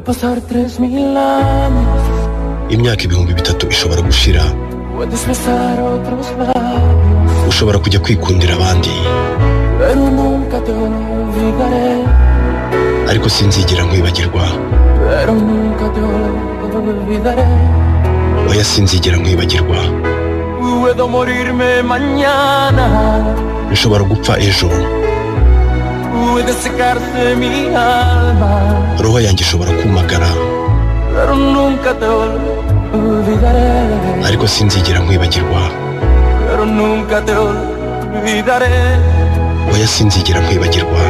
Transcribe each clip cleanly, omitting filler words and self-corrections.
pasar 3000 años. Imyaka ibihumbi bitatu ishobora gushira. Puedes besar otros labios. Ushobora kujya kwikundira abandi. Pero nunca te olvidaré. Ariko sinzigera nkwibagirwa. Pero nunca te olvidaré. Oya sinzigera nkwibagirwa. Puedo morirme mañana. Nshobora gupfa ejo. Puede secarse mi alma. Roho yanjye ishobora kumagara. Pero nunca te olvidaré. Ariko sinzigera nkwibagirwa. Pero nunca te olvidaré. Oya sinzigera nkwibagirwa.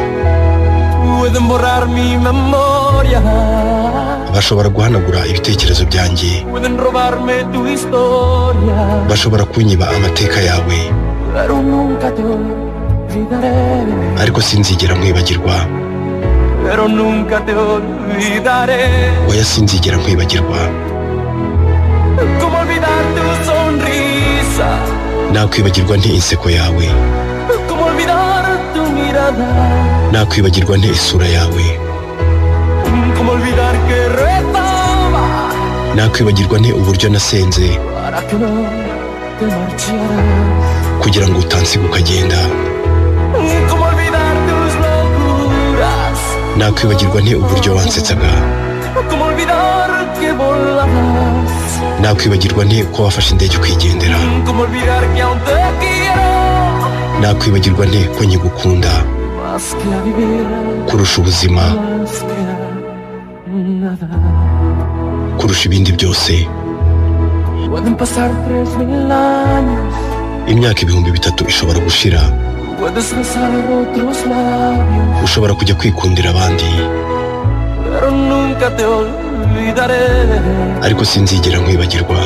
Pueden borrar mi memoria. Bashobora guhanagura ibitekerezo byanjye. Pueden robarme tu historia. Bashobora kunyiba amateka yawe. Pero nunca te olvidaré. Ariko sinzigera nkwibagirwa. Pero nunca te olvidaré. Oya sinzigera nkwibagirwa. ¿Cómo olvidar tu sonrisa? Nakwibagirwa nte inseko yawe. ¿Cómo olvidar tu mirada? Nakwibagirwa nte isura yawe. ¿Cómo olvidar que rezaba? Nakwibagirwa nte uburyo nasenze Para que no te marcharas. kugira ngo utansiga ukagenda. ¿Cómo olvidar tus locuras? Nakwibagirwa nte uburyo wansetsaga. ¿Cómo olvidar que volabas? Nakwibagirwa nte ko wafashe indege ukigendera. ¿Cómo olvidar que aún te quiero? Nakwibagirwa nte ko nkigukunda Más que a vivir, kurusha ubuzima, más que a nada. kurusha ibindi byose. Pueden pasar 3000 años. Imyaka ibihumbi bitatu ishobora gushira. Puedes besar otros labios. Ushobora kujya kwikundira abandi. Pero nunca te olvidaré. Ariko sinzigera nkwibagirwa.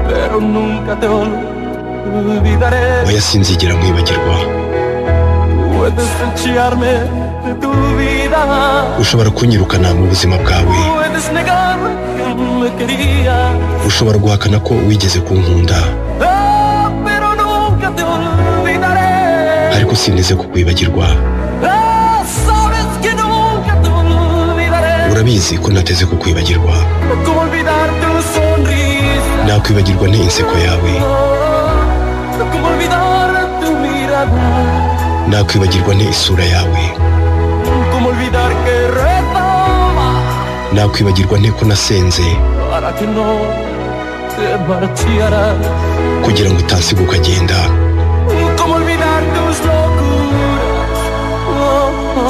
Pero nunca te olvidaré. Oya sinzigera nkwibagirwa. Puedes echarme de tu vida. Ushobora kunyirukana mu buzima bwawe. Puedes negar que me querías. Ushobora guhakana ko wigeze kunkunda. Pero nunca te olvidaré. Ariko sineze kukwibagirwa. Sabes que nunca te olvidaré. Urabizi ko nateze kukwibagirwa. ¿Cómo olvidar tu sonrisa? Nakwibagirwa nte inseko yawe. ¿Cómo olvidar tu mirada? Nakwibagirwa nte isura yawe. ¿Cómo olvidar que rezaba? Nakwibagirwa nte ko nasenze Para que no te marcharas. kugira ngo utansiga ukagenda. ¿Cómo olvidar tus locuras?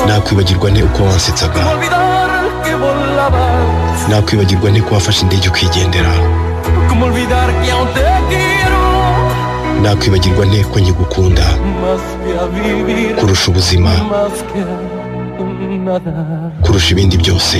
Nakwibagirwa nte uko wansetsaga. ¿Cómo olvidar que volabas? Nakwibagirwa nte ko wafashe indege ukigendera. ¿Cómo olvidar que aún te quiero? Nakwibagirwa nte ko nkigukunda Más que a vivir, kurusha ubuzima, más que a nada. kurusha ibindi byose.